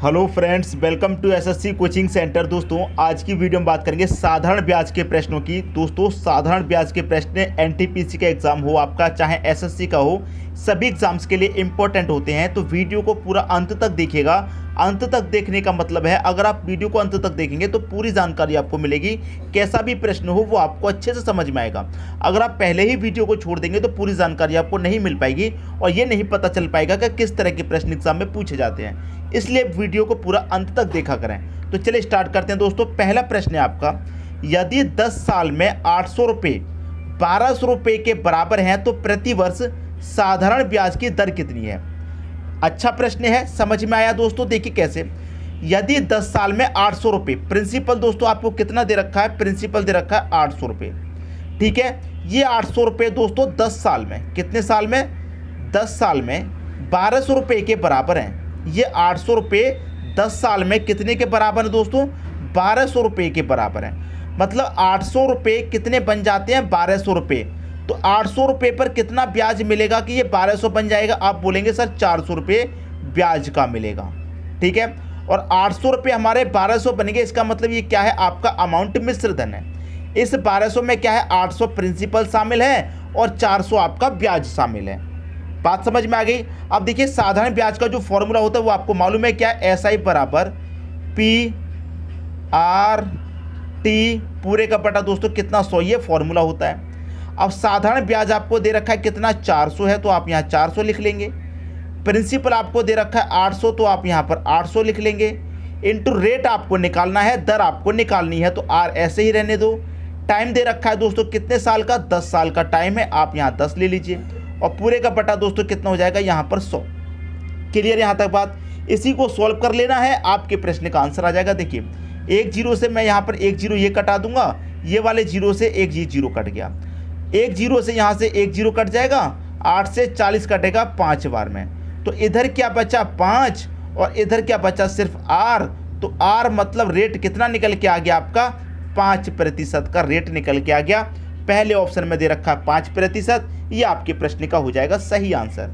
Hello friends, welcome to SSC coaching centre. दोस्तों, आज की वीडियो में बात करेंगे साधारण ब्याज के प्रश्नों की। दोस्तों, साधारण ब्याज के प्रश्न एनटीपीसी का एग्जाम हो आपका, चाहे एसएससी का हो, सभी एग्जाम्स के लिए इंपॉर्टेंट होते हैं। तो वीडियो को पूरा अंत तक देखिएगा। अंत तक देखने का मतलब है, अगर आप वीडियो को अंत तक देखेंगे तो पूरी जानकारी आपको मिलेगी। कैसा भी प्रश्न हो वो आपको अच्छे से समझ में आएगा। अगर आप पहले ही वीडियो को छोड़ देंगे तो पूरी जानकारी आपको नहीं मिल पाएगी और ये नहीं पता चल पाएगा कि किस तरह के प्रश्न एग्जाम में पूछे जाते हैं। इसलिए वीडियो को पूरा अंत तक देखा करें। तो चलिए स्टार्ट करते हैं। दोस्तों, पहला प्रश्न है आपका, यदि 10 साल में 800 रुपये 1200 रुपये के बराबर हैं तो प्रति वर्ष साधारण ब्याज की दर कितनी है? अच्छा प्रश्न है, समझ में आया दोस्तों। देखिए कैसे, यदि 10 साल में 800 रुपये, प्रिंसिपल दोस्तों आपको कितना दे रखा है? प्रिंसिपल दे रखा है 800 रुपये। ठीक है, ये 800 रुपये दोस्तों 10 साल में, कितने साल में? 10 साल में 1200 रुपये के बराबर हैं। ये 800 रुपये 10 साल में कितने के बराबर है दोस्तों? 1200 रुपये के बराबर है। मतलब 800 रुपये कितने बन जाते हैं? 1200 रुपये। तो 800 रुपये पर कितना ब्याज मिलेगा कि ये 1200 बन जाएगा? आप बोलेंगे सर 400 रुपये ब्याज का मिलेगा। ठीक है, और 800 रुपये हमारे 1200 बनेंगे। इसका मतलब ये क्या है? आपका अमाउंट मिश्र धन है। इस 1200 में क्या है? 800 प्रिंसिपल शामिल है और 400 आपका ब्याज शामिल है। बात समझ में आ गई। अब देखिए, साधारण ब्याज का जो फॉर्मूला होता है वो आपको मालूम है क्या? SI बराबर PRT पूरे का बटा दोस्तों कितना? 100। ये फॉर्मूला होता है। अब साधारण ब्याज आपको दे रखा है कितना? 400 है, तो आप यहाँ 400 लिख लेंगे। प्रिंसिपल आपको दे रखा है 800, तो आप यहाँ पर 800 लिख लेंगे। इनटू रेट आपको निकालना है, दर आपको निकालनी है, तो R ऐसे ही रहने दो। टाइम दे रखा है दोस्तों कितने साल का? 10 साल का टाइम है, आप यहाँ 10 ले लीजिए। और पूरे का बटा दोस्तों कितना हो जाएगा? यहाँ पर 100। क्लियर यहाँ तक बात? इसी को सॉल्व कर लेना है, आपके प्रश्न का आंसर आ जाएगा। देखिए, एक जीरो से मैं यहाँ पर एक जीरो ये कटा दूंगा, ये वाले जीरो से एक जीरो कट गया। एक जीरो से यहाँ से एक जीरो कट जाएगा, 8 से 40 कटेगा 5 बार में। तो इधर क्या बचा? 5, और इधर क्या बचा? सिर्फ R। तो R मतलब रेट कितना निकल के आ गया आपका? 5% का रेट निकल के आ गया। पहले ऑप्शन में दे रखा 5%। ये आपके प्रश्न का हो जाएगा सही आंसर।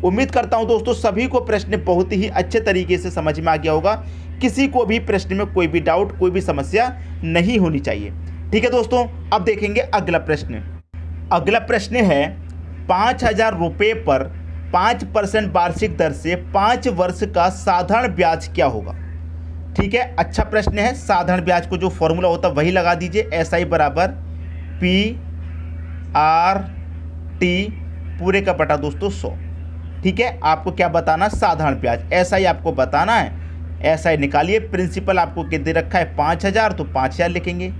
उम्मीद करता हूं दोस्तों सभी को प्रश्न बहुत ही अच्छे तरीके से समझ में आ गया होगा। किसी को भी प्रश्न में कोई भी डाउट, कोई भी समस्या नहीं होनी चाहिए। ठीक है दोस्तों, अब देखेंगे अगला प्रश्न। अगला प्रश्न है, 5000 रुपये पर 5% वार्षिक दर से 5 वर्ष का साधारण ब्याज क्या होगा? ठीक है, अच्छा प्रश्न है। साधारण ब्याज को जो फॉर्मूला होता है वही लगा दीजिए। SI बराबर PRT पूरे का बटा दोस्तों 100। ठीक है, आपको क्या बताना? साधारण ब्याज। SI आपको बताना है, SI निकालिए। प्रिंसिपल आपको दे रखा है 5000, तो 5000 लिखेंगे।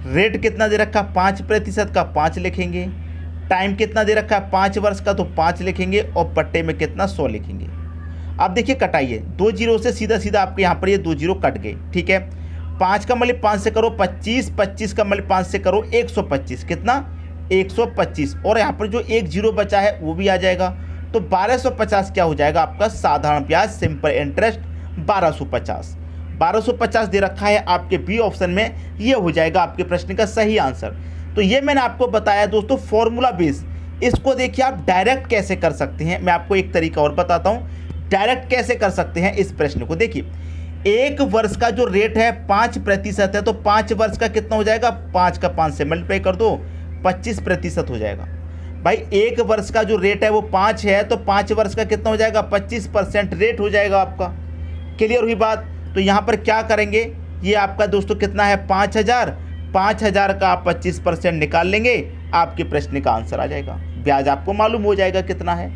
रेट कितना दे रखा? 5% का 5 लिखेंगे। टाइम कितना दे रखा है? 5 वर्ष का, तो 5 लिखेंगे। और पट्टे में कितना? 100 लिखेंगे। अब देखिए, कटाइए 2 जीरो से सीधा सीधा आपके यहाँ पर ये 2 जीरो कट गए। ठीक है, 5 का मल्टीप्लाई 5 से करो 25, 25 का मल्टीप्लाई 5 से करो 125। कितना? 125। और यहाँ पर जो एक जीरो बचा है वो भी आ जाएगा। तो 1250 क्या हो जाएगा आपका? साधारण ब्याज, सिंपल इंटरेस्ट 1250। 1250 दे रखा है आपके बी ऑप्शन में। ये हो जाएगा आपके प्रश्न का सही आंसर। तो ये मैंने आपको बताया दोस्तों फॉर्मूला बेस। इसको देखिए आप डायरेक्ट कैसे कर सकते हैं, मैं आपको एक तरीका और बताता हूँ डायरेक्ट कैसे कर सकते हैं इस प्रश्न को। देखिए, एक वर्ष का जो रेट है 5% है, तो 5 वर्ष का कितना हो जाएगा? 5 का 5 से मल्टीप्लाई कर दो, 25% हो जाएगा। भाई, एक वर्ष का जो रेट है वो 5 है, तो 5 वर्ष का कितना हो जाएगा? 25% रेट हो जाएगा आपका। क्लियर हुई बात? तो यहाँ पर क्या करेंगे, ये आपका दोस्तों कितना है? 5000। 5000 का आप 25% निकाल लेंगे, आपके प्रश्न का आंसर आ जाएगा। ब्याज आपको मालूम हो जाएगा कितना है।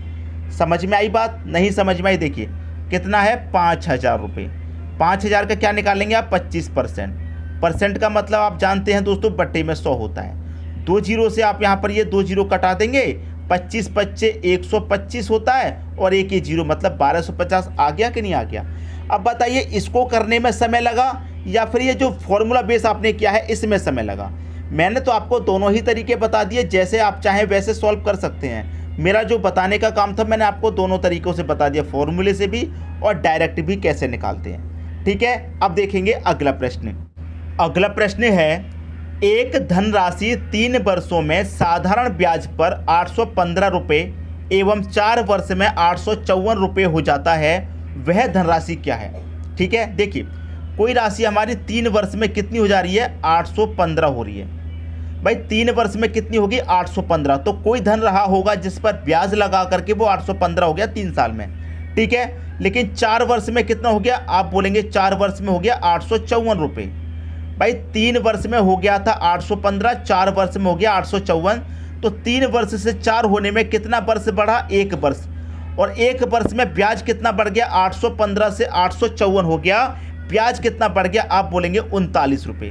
समझ में आई बात? नहीं समझ में आई? देखिए कितना है? 5000 रुपये। 5000 का क्या निकालेंगे आप? 25%। परसेंट का मतलब आप जानते हैं दोस्तों, बट्टे में 100 होता है। 2 जीरो से आप यहाँ पर ये 2 जीरो कटा देंगे, 25 25 125 होता है, और एक ये जीरो मतलब 1250 आ गया कि नहीं आ गया? अब बताइए, इसको करने में समय लगा या फिर ये जो फॉर्मूला बेस आपने किया है इसमें समय लगा? मैंने तो आपको दोनों ही तरीके बता दिए, जैसे आप चाहें वैसे सॉल्व कर सकते हैं। मेरा जो बताने का काम था मैंने आपको दोनों तरीकों से बता दिया, फॉर्मूले से भी और डायरेक्ट भी कैसे निकालते हैं। ठीक है, अब देखेंगे अगला प्रश्न। अगला प्रश्न है, एक धनराशि 3 वर्षों में साधारण ब्याज पर 815 रुपये एवं 4 वर्ष में 854 रुपये हो जाता है, वह धनराशि क्या है? ठीक है, देखिए कोई राशि हमारी 3 वर्ष में कितनी हो जा रही है, 815 हो रही है। भाई 3 वर्ष में कितनी होगी, 815। तो कोई धन रहा होगा जिस पर ब्याज लगा करके वो 815 हो गया 3 साल में, ठीक है। लेकिन 4 वर्ष में कितना हो गया, आप बोलेंगे 4 वर्ष में हो गया 854 रुपये। भाई 3 वर्ष में हो गया था 815, 4 वर्ष में हो गया 854। तो 3 वर्ष से 4 होने में कितना वर्ष बढ़ा, 1 वर्ष। और 1 वर्ष में ब्याज कितना बढ़ गया, 815 से 854 हो गया, ब्याज कितना बढ़ गया, आप बोलेंगे 39 रुपये।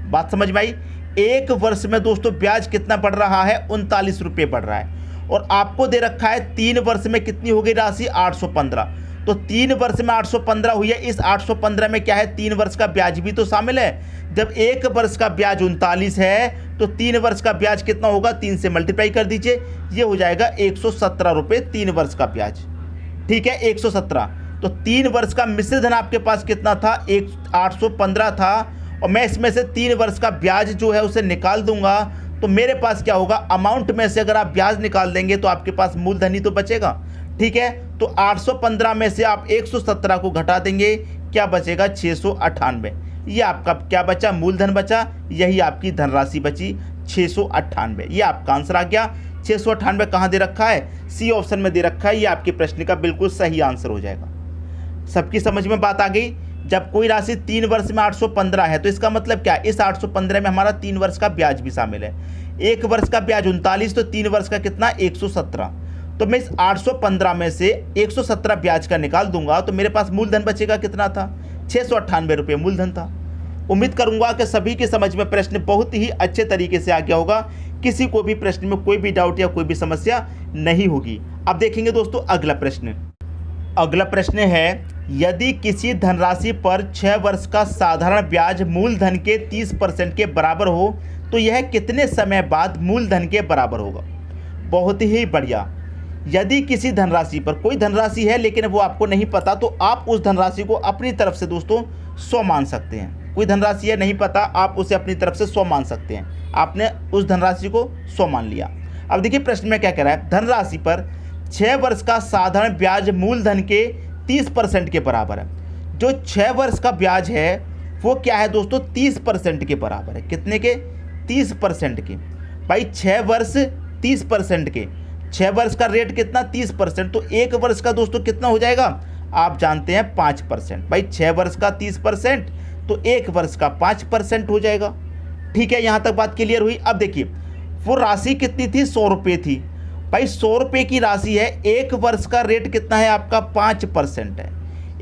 बात समझ में आई। 1 वर्ष में दोस्तों ब्याज कितना बढ़ रहा है, 39 रुपये बढ़ रहा है। और आपको दे रखा है 3 वर्ष में कितनी हो गई राशि, 815। तो 3 वर्ष में 815 हुई है। इस 815 में क्या है, 3 वर्ष का ब्याज भी तो शामिल है। जब 1 वर्ष का ब्याज 39 है तो 3 वर्ष का ब्याज कितना होगा, 3 से मल्टीप्लाई कर दीजिए, ये हो जाएगा 117 रुपये 3 वर्ष का ब्याज, ठीक है, 117। तो 3 वर्ष का मिश्र धन आपके पास कितना था, 815 था। और मैं इसमें से 3 वर्ष का ब्याज जो है उसे निकाल दूंगा, तो मेरे पास क्या होगा, अमाउंट में से अगर आप ब्याज निकाल देंगे तो आपके पास मूलधन ही तो बचेगा, ठीक है। तो 815 में से आप 117 को घटा देंगे, क्या बचेगा, 698। ये आपका क्या बचा, मूलधन बचा, यही आपकी धनराशि बची 698। ये आपका आंसर आ गया। 698 कहाँ दे रखा है, सी ऑप्शन में दे रखा है। ये आपके प्रश्न का बिल्कुल सही आंसर हो जाएगा। सबकी समझ में बात आ गई। जब कोई राशि 3 वर्ष में 815 है तो इसका मतलब क्या है, इस 815 में हमारा 3 वर्ष का ब्याज भी शामिल है। 1 वर्ष का ब्याज 39, तो 3 वर्ष का कितना, 117। तो मैं इस 815 में से 117 ब्याज का निकाल दूंगा, तो मेरे पास मूलधन बचेगा कितना था, 698 रुपये मूलधन था। उम्मीद करूंगा कि सभी की समझ में प्रश्न बहुत ही अच्छे तरीके से आ गया होगा। किसी को भी प्रश्न में कोई भी डाउट या कोई भी समस्या नहीं होगी। अब देखेंगे दोस्तों अगला प्रश्न। अगला प्रश्न है, यदि किसी धनराशि पर 6 वर्ष का साधारण ब्याज मूलधन के 30% के बराबर हो तो यह कितने समय बाद मूलधन के बराबर होगा। बहुत ही बढ़िया। यदि किसी धनराशि पर, कोई धनराशि है लेकिन वो आपको नहीं पता, तो आप उस धनराशि को अपनी तरफ से दोस्तों 100 मान सकते हैं। कोई धनराशि है नहीं पता, आप उसे अपनी तरफ से 100 मान सकते हैं। आपने उस धनराशि को 100 मान लिया। अब देखिए प्रश्न में क्या कह रहा है, धनराशि पर 6 वर्ष का साधारण ब्याज मूलधन के 30% के बराबर है। जो 6 वर्ष का ब्याज है वो क्या है दोस्तों, 30% के बराबर है। कितने के, 30% के। भाई 6 वर्ष 30% के, 6 वर्ष का रेट कितना, 30%। तो 1 वर्ष का दोस्तों कितना हो जाएगा, आप जानते हैं 5%। भाई 6 वर्ष का 30% तो 1 वर्ष का 5% हो जाएगा, ठीक है। यहाँ तक बात क्लियर हुई। अब देखिए वो राशि कितनी थी, 100 रुपये थी। भाई 100 रुपये की राशि है, 1 वर्ष का रेट कितना है आपका, 5% है।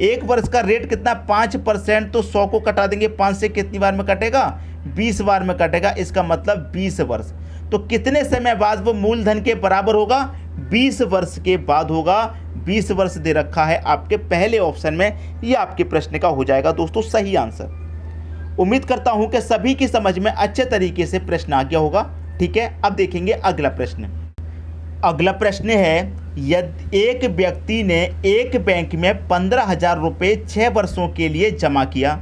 1 वर्ष का रेट कितना, 5%। तो 100 को कटा देंगे 5 से, कितनी बार में कटेगा, 20 बार में कटेगा। इसका मतलब 20 वर्ष। तो कितने समय बाद वो मूलधन के बराबर होगा, 20 वर्ष के बाद होगा। 20 वर्ष दे रखा है आपके पहले ऑप्शन में। ये आपके प्रश्न का हो जाएगा दोस्तों सही आंसर। उम्मीद करता हूं कि सभी की समझ में अच्छे तरीके से प्रश्न आ गया होगा, ठीक है। अब देखेंगे अगला प्रश्न। अगला प्रश्न है, यदि एक व्यक्ति ने एक बैंक में 15,000 रुपये 6 वर्षों के लिए जमा किया,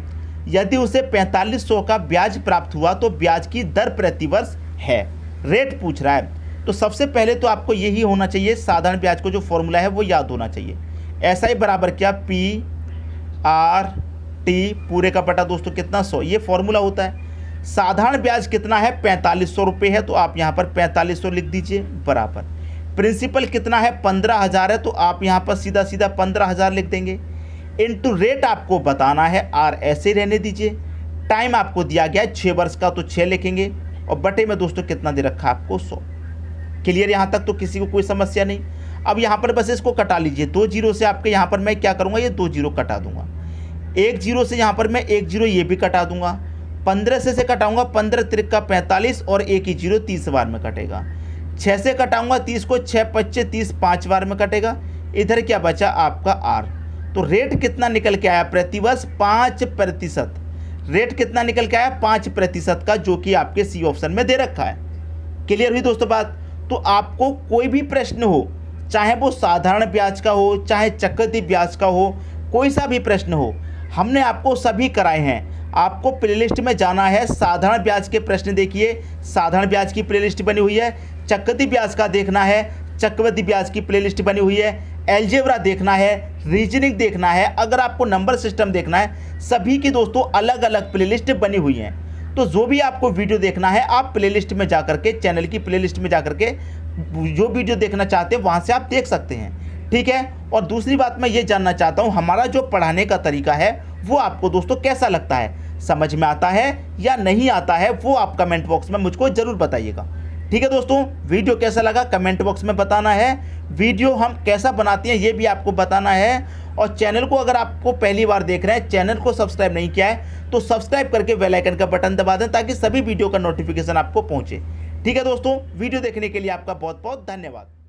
यदि उसे 4500 का ब्याज प्राप्त हुआ तो ब्याज की दर प्रति वर्ष है। रेट पूछ रहा है। तो सबसे पहले तो आपको यही होना चाहिए, साधारण ब्याज को जो फॉर्मूला है वो याद होना चाहिए। ऐसा ही बराबर क्या, PRT पूरे का बटा दोस्तों कितना, 100। ये फॉर्मूला होता है। साधारण ब्याज कितना है, 4500 रुपये है, तो आप यहाँ पर 4500 लिख दीजिए बराबर। प्रिंसिपल कितना है, 15,000 है, तो आप यहाँ पर सीधा सीधा 15,000 लिख देंगे। इनटू रेट आपको बताना है, आर ऐसे रहने दीजिए। टाइम आपको दिया गया है 6 वर्ष का, तो 6 लिखेंगे। और बटे में दोस्तों कितना दे रखा है आपको, 100। क्लियर यहाँ तक, तो किसी को कोई समस्या नहीं। अब यहाँ पर बस इसको कटा लीजिए। 2 जीरो से आपके यहाँ पर मैं क्या करूँगा, ये 2 जीरो कटा दूंगा। 1 जीरो से यहाँ पर मैं 1 जीरो ये भी कटा दूंगा। 15 से कटाऊंगा, 15 त्रिक का 45 और 1 ही जीरो 30 बार में कटेगा। 6 से कटाऊंगा 30 को, 6 पच्चे 30 5 बार में कटेगा। इधर क्या बचा आपका आर। तो रेट कितना निकल के आया, प्रतिवर्ष 5%। रेट कितना निकल के आया, 5% का, जो कि आपके सी ऑप्शन में दे रखा है। क्लियर हुई दोस्तों बात। तो आपको कोई भी प्रश्न हो, चाहे वो साधारण ब्याज का हो, चाहे चक्रवृद्धि ब्याज का हो, कोई सा भी प्रश्न हो, हमने आपको सभी कराए हैं। आपको प्लेलिस्ट में जाना है, साधारण ब्याज के प्रश्न देखिए, साधारण ब्याज की प्लेलिस्ट बनी हुई है। चक्रवृद्धि ब्याज का देखना है, चक्रवृद्धि ब्याज की प्लेलिस्ट बनी हुई है। अलजेब्रा देखना है, रीजनिंग देखना है, अगर आपको नंबर सिस्टम देखना है, सभी की दोस्तों अलग अलग प्लेलिस्ट बनी हुई हैं। तो जो भी आपको वीडियो देखना है आप प्लेलिस्ट में जाकर के, चैनल की प्लेलिस्ट में जाकर के जो वीडियो देखना चाहते हैं वहाँ से आप देख सकते हैं, ठीक है। और दूसरी बात मैं ये जानना चाहता हूँ, हमारा जो पढ़ाने का तरीका है वो आपको दोस्तों कैसा लगता है, समझ में आता है या नहीं आता है, वो आप कमेंट बॉक्स में मुझको ज़रूर बताइएगा, ठीक है दोस्तों। वीडियो कैसा लगा कमेंट बॉक्स में बताना है, वीडियो हम कैसा बनाते हैं ये भी आपको बताना है। और चैनल को अगर आपको पहली बार देख रहे हैं, चैनल को सब्सक्राइब नहीं किया है तो सब्सक्राइब करके बेल आइकन का बटन दबा दें ताकि सभी वीडियो का नोटिफिकेशन आपको पहुंचे, ठीक है दोस्तों। वीडियो देखने के लिए आपका बहुत बहुत धन्यवाद।